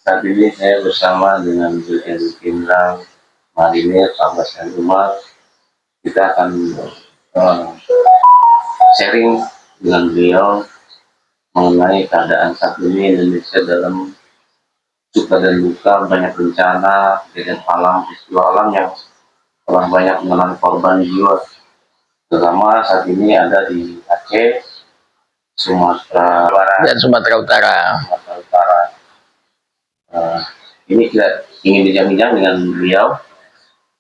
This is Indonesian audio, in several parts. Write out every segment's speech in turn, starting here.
Saat ini saya bersama dengan Brigjen Jenderal Marinir Pangkasan Umar. Kita akan uh, sharing dengan beliau mengenai keadaan saat ini Indonesia dalam suka dan duka, banyak bencana, kejadian alam, peristiwa alam yang telah banyak menelan korban jiwa. Terutama saat ini ada di Aceh, Sumatera Barat, dan Sumatera Utara. Sumatera Utara. Ini kita ingin bincang-bincang dengan beliau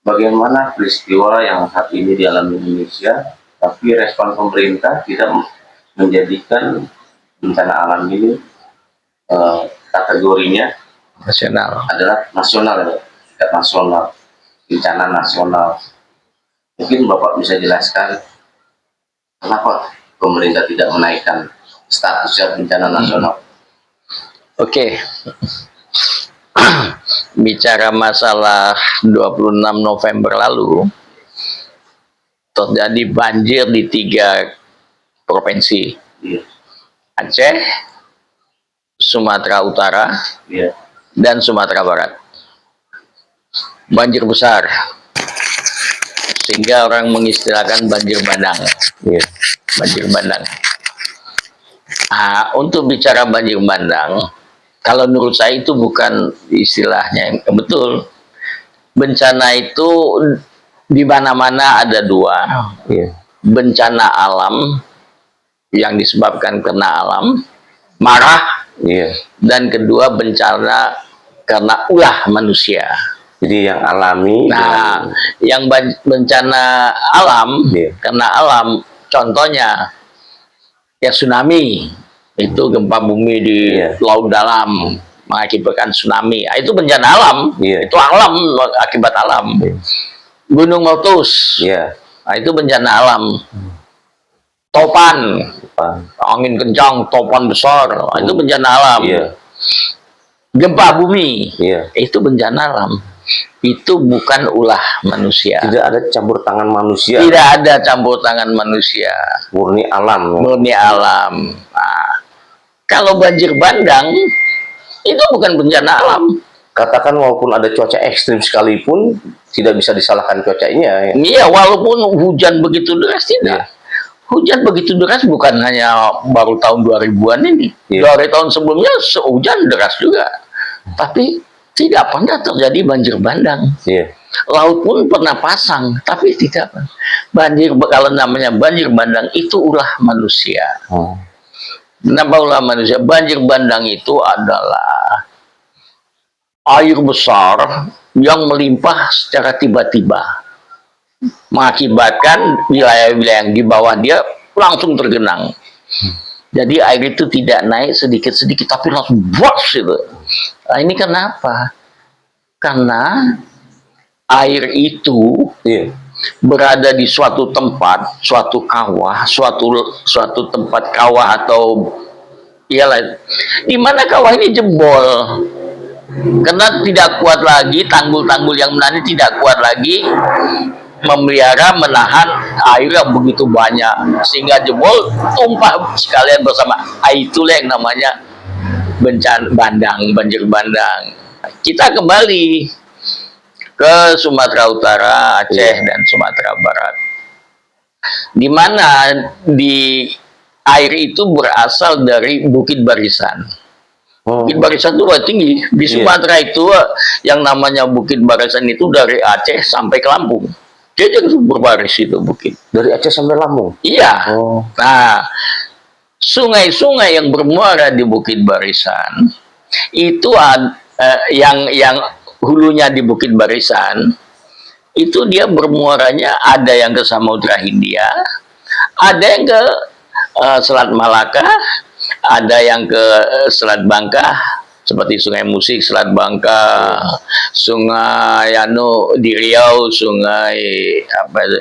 bagaimana peristiwa yang saat ini dialami Indonesia, tapi respon pemerintah tidak menjadikan bencana alam ini kategorinya Nasional. adalah nasional, tidak nasional, bencana nasional. Mungkin Bapak bisa jelaskan kenapa pemerintah tidak menaikkan statusnya bencana nasional? Oke. Bicara masalah 26 November lalu terjadi banjir di 3 provinsi. Iya. Aceh, Sumatera Utara, Iya. dan Sumatera Barat. Banjir besar, sehingga orang mengistilahkan banjir bandang. Iya. Banjir bandang. Untuk bicara banjir bandang, kalau menurut saya itu bukan istilahnya yang betul. Bencana itu di mana-mana ada 2. Iya. Bencana alam yang disebabkan karena alam marah, Iya. dan kedua bencana karena ulah manusia. Jadi yang alami. Nah, yang bencana alam, Iya. karena alam, contohnya ya tsunami, itu gempa bumi di laut dalam mengakibatkan tsunami. Itu bencana alam. Iya. Itu alam, akibat alam. Iya. Gunung meletus. Iya. Nah, itu bencana alam. Topan, angin kencang, topan besar, itu bencana alam. Iya. Gempa bumi, Iya. itu bencana alam. Itu bukan ulah manusia. Tidak ada campur tangan manusia. Tidak ada campur tangan manusia. Murni alam. Murni alam. Nah, kalau banjir bandang, itu bukan bencana alam. Katakan walaupun ada cuaca ekstrim sekalipun, tidak bisa disalahkan cuacanya. Iya, walaupun hujan begitu deras, tidak. Iya. Hujan begitu deras bukan hanya baru tahun 2000-an ini. Iya. Dari tahun sebelumnya hujan deras juga. Tapi tidak pernah terjadi banjir bandang. Iya. Laut pun pernah pasang, tapi tidak. Banjir, kalau namanya banjir bandang itu ulah manusia. Kenapa ulah manusia? Banjir bandang itu adalah air besar yang melimpah secara tiba-tiba, mengakibatkan wilayah-wilayah yang di bawah dia langsung tergenang. Jadi air itu tidak naik sedikit-sedikit, tapi langsung bos itu. Nah, ini kenapa? Karena air itu berada di suatu tempat, suatu kawah, suatu tempat kawah atau iyalah, di mana kawah ini jebol. Karena tidak kuat lagi, tanggul-tanggul yang menahan tidak kuat lagi memelihara, menahan air yang begitu banyak, sehingga jebol, tumpah sekalian bersama. Itulah yang namanya bencana bandang, banjir bandang. Kita kembali ke Sumatera Utara, Aceh, dan Sumatera Barat, di mana di air itu berasal dari Bukit Barisan. Bukit Barisan itu tinggi. Di Sumatera itu yang namanya Bukit Barisan itu dari Aceh sampai ke Lampung. Dia jadi berbaris itu bukit. Dari Aceh sampai Lampung? Iya. Nah, sungai-sungai yang bermuara di Bukit Barisan itu yang hulunya di Bukit Barisan itu dia bermuaranya ada yang ke Samudra Hindia, ada yang ke Selat Malaka, ada yang ke Selat Bangka, seperti Sungai Musik, Selat Bangka, Sungai di Riau, Sungai apa itu?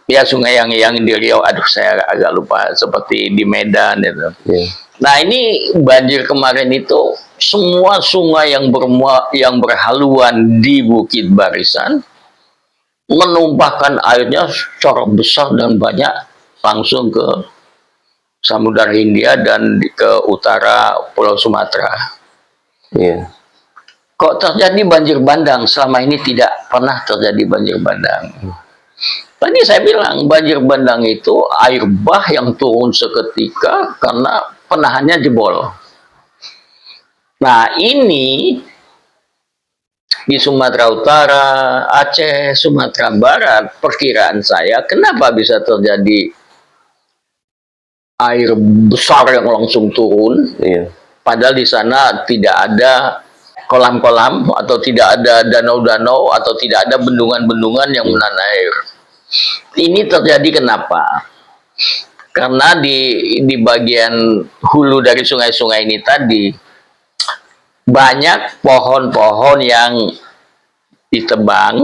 Ya, sungai yang di Riau, aduh saya agak lupa, seperti di Medan itu. Nah, ini banjir kemarin itu semua sungai yang berhaluan di Bukit Barisan menumpahkan airnya secara besar dan banyak langsung ke Samudra Hindia dan ke utara Pulau Sumatera. Iya. Kok terjadi banjir bandang? Selama ini tidak pernah terjadi banjir bandang. Tadi saya bilang banjir bandang itu air bah yang turun seketika karena penahannya jebol. Nah ini di Sumatera Utara, Aceh, Sumatera Barat, perkiraan saya kenapa bisa terjadi air besar yang langsung turun, Iya. padahal di sana tidak ada kolam-kolam atau tidak ada danau-danau atau tidak ada bendungan-bendungan yang menahan air. Ini terjadi kenapa? Karena di bagian hulu dari sungai-sungai ini tadi banyak pohon-pohon yang ditebang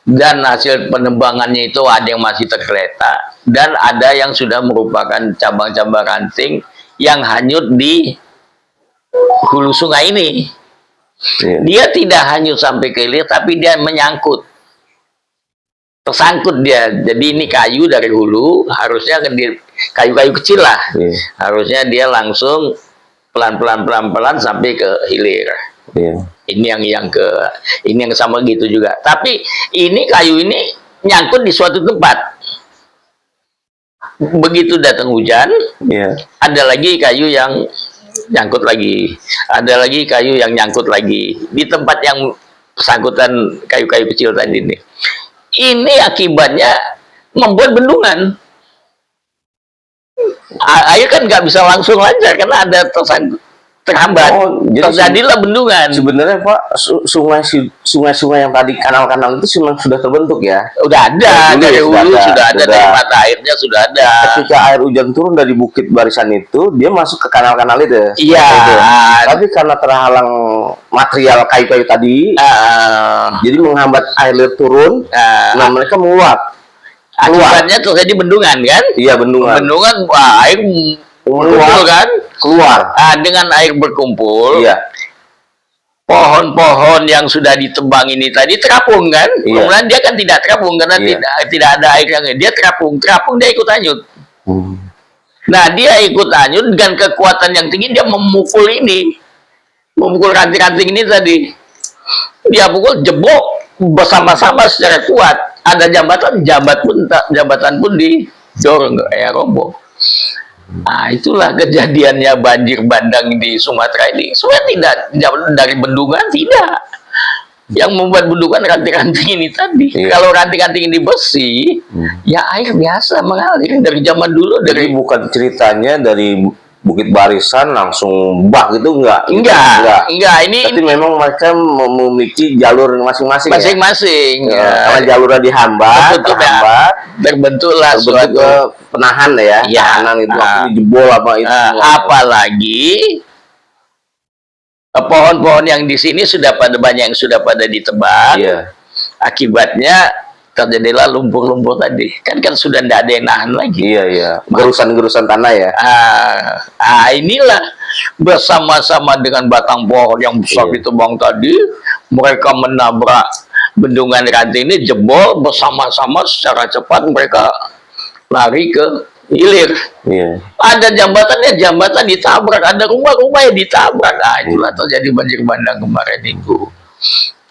dan hasil penebangannya itu ada yang masih tergeletak dan ada yang sudah merupakan cabang-cabang ranting yang hanyut di hulu sungai ini. Iya. Dia tidak hanyut sampai ke hilir, tapi dia menyangkut, tersangkut dia. Jadi ini kayu dari hulu, harusnya kayu-kayu kecil lah. Iya. Harusnya dia langsung pelan-pelan sampai ke hilir. Iya. Ini yang sama gitu juga. Tapi ini kayu ini nyangkut di suatu tempat. Begitu datang hujan, Iya. ada lagi kayu yang nyangkut lagi, ada lagi kayu yang nyangkut lagi di tempat yang sangkutan kayu-kayu kecil tadi ini. Ini akibatnya membuat bendungan. Air kan nggak bisa langsung lancar karena ada terhambat. Oh, jadi terjadilah bendungan. Sebenarnya Pak, sungai-sungai yang tadi kanal-kanal itu memang sudah terbentuk ya. Udah ada dari hulu sudah ada, dari mata airnya sudah ada. Ketika air hujan turun dari Bukit Barisan itu, dia masuk ke kanal-kanal itu. Iya. Tapi karena terhalang material kayu-kayu tadi, jadi menghambat air turun, nah mereka meluap. Akibatnya terjadi bendungan kan? Iya, bendungan. Bendungan, wah, air berkumpul kan? Keluar. Dengan air berkumpul, Iya. pohon-pohon yang sudah ditebang ini tadi terapung kan? Iya. Kemudian dia kan tidak terapung karena Iya. tidak ada air yang dia terapung dia ikut hanyut. Nah dia ikut hanyut dengan kekuatan yang tinggi, dia memukul ranting-ranting ini tadi. Dia pukul jebok bersama-sama secara kuat. Ada jambatan pun didorong ya roboh. Nah, itulah kejadiannya banjir bandang di Sumatera ini. Sebenarnya tidak dari bendungan, tidak. Yang membuat bendungan ranting-ranting ini tadi. Iya. Kalau ranting-ranting ini bersih, ya air biasa mengalir dari zaman dulu. Jadi bukan ceritanya dari Bukit Barisan langsung bak itu enggak. Enggak. Tapi memang mereka memiliki jalur masing-masing. Masing-masing. Ya. Karena jalurnya dihambat, terbentuklah suatu penahan ya. Ya. Penahan itu jebol apa itu. Apalagi pohon-pohon yang di sini sudah banyak yang sudah pada ditebang. Iya. Akibatnya terjadilah lumpur-lumpur tadi. Kan sudah tidak ada yang nahan lagi. Iya. Gerusan-gerusan tanah ya. Inilah bersama-sama dengan batang pohon yang besar ditebang tadi, mereka menabrak bendungan ranting ini, jebol bersama-sama secara cepat, mereka lari ke hilir. Iya. Ada jambatan ditabrak, ada rumah-rumah yang ditabrak. Itulah terjadi banjir bandang kemarin itu.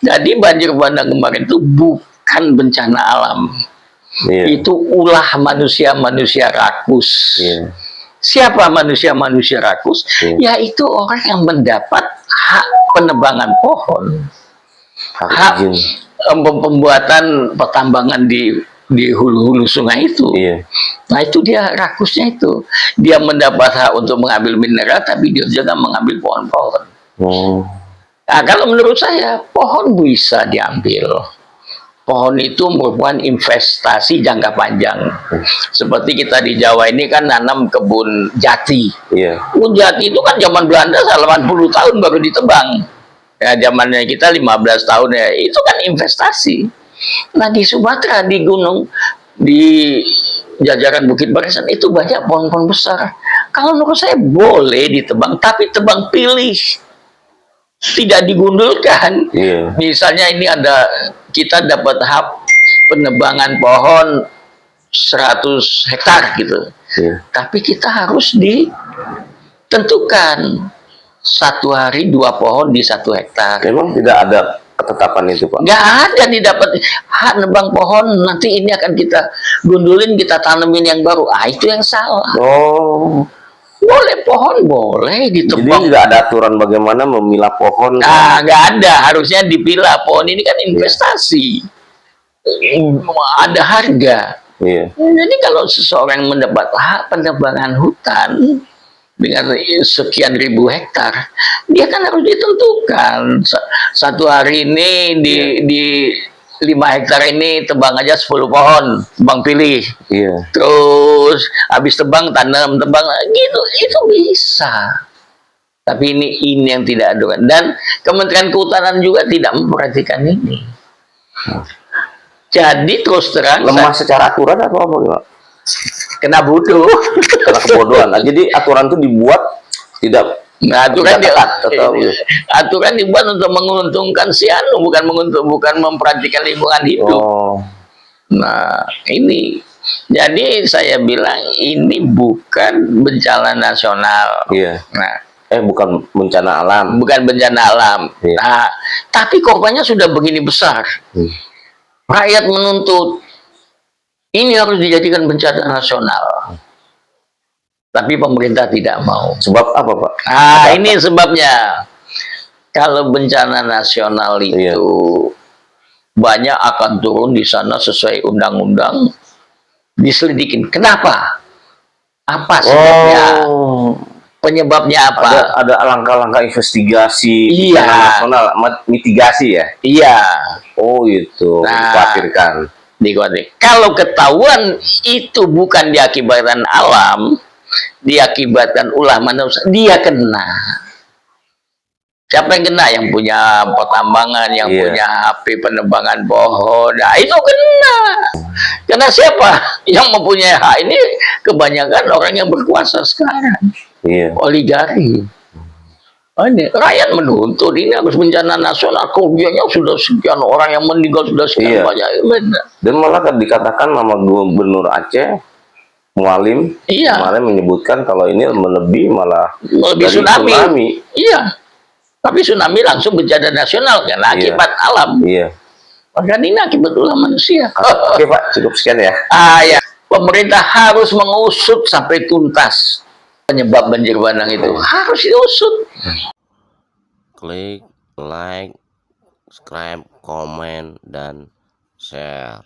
Jadi banjir bandang kemarin itu bukan bencana alam. Iya. Itu ulah manusia-manusia rakus. Iya. Siapa manusia-manusia rakus? Yaitu orang yang mendapat hak penebangan pohon, hak pembuatan pertambangan di hulu-hulu sungai itu. Iya. Nah itu dia rakusnya itu. Dia mendapat hak untuk mengambil mineral, tapi dia juga mengambil pohon-pohon. Nah, kalau menurut saya, pohon bisa diambil. Pohon itu merupakan investasi jangka panjang. Seperti kita di Jawa ini kan nanam kebun jati. Iya. Kebun jati itu kan zaman Belanda 80 tahun baru ditebang. Ya, zamannya kita 15 tahun ya. Itu kan investasi. Nah di Sumatera, di gunung, di jajaran Bukit Barisan itu banyak pohon-pohon besar. Kalau menurut saya boleh ditebang, tapi tebang pilih. Tidak digundulkan. Iya. Misalnya ini kita dapat hak penebangan pohon 100 hektar gitu. Iya. Tapi kita harus ditentukan satu hari 2 pohon di 1 hektar. Memang tidak ada ketetapan itu, Pak. Nggak ada didapat hak nebang pohon, nanti ini akan kita gundulin, kita tanemin yang baru. Itu yang salah. Oh, Boleh pohon, boleh jadi ditebang. tidak ada aturan bagaimana memilah pohon. Nggak ada, harusnya dipilah. Pohon ini kan investasi. Ada harga. Iya. Jadi kalau seseorang mendapat hak penebangan hutan dengan sekian ribu hektar, dia kan harus ditentukan. Satu hari ini di 5 hektar ini tebang aja 10 pohon, tebang pilih. Iya. Terus habis tebang tanam, tebang gitu, itu bisa. Tapi ini yang tidak ada, dan Kementerian Kehutanan juga tidak memperhatikan ini. Jadi terus terang Lemah secara aturan atau apa, Pak? kena bodoh. Karena kebodohan. Nah, jadi aturan itu dibuat tidak Nah, aturan tidak ketat, atau aturan dibuat untuk menguntungkan si anu, bukan memperhatikan lingkungan hidup. Oh, Nah, ini jadi saya bilang ini bukan bencana nasional. iya. Nah, Bukan bencana alam. bukan bencana alam. Iya. Nah, tapi korbannya sudah begini besar. Rakyat menuntut ini harus dijadikan bencana nasional. Tapi pemerintah tidak mau. Sebab apa, Pak? Ini sebabnya. Kalau bencana nasional itu Iya. banyak akan turun di sana sesuai undang-undang, diselidikin. Kenapa? Apa sebabnya? Oh, Penyebabnya apa? ada langkah-langkah investigasi Iya. bencana nasional, mitigasi ya? Iya. Oh, itu Nah, dikhawatirkan. Kalau ketahuan itu bukan diakibatkan alam, diakibatkan ulah manusia, dia kena. Siapa yang kena? Yang punya pertambangan, yang Iya. punya HP penebangan pohon. Nah, itu kena. Karena siapa yang mempunyai hak ini? Kebanyakan orang yang berkuasa sekarang. Iya. Oligarki. Ini rakyat menuntut ini harus bencana nasional. Kerugiannya sudah sekian orang yang meninggal, sudah sekian Iya. banyak. Dan malah kan dikatakan nama Gubernur Aceh Mualim Iya. kemarin menyebutkan kalau ini malah Lebih dari tsunami. Iya. Tapi tsunami langsung bencana nasional karena Iya. akibat alam. Iya. Dan ini akibat ulah manusia. Oke, Pak, cukup sekian ya. Ya. Pemerintah harus mengusut sampai tuntas penyebab banjir bandang itu. Harus diusut. Klik, like, subscribe, komen, dan share.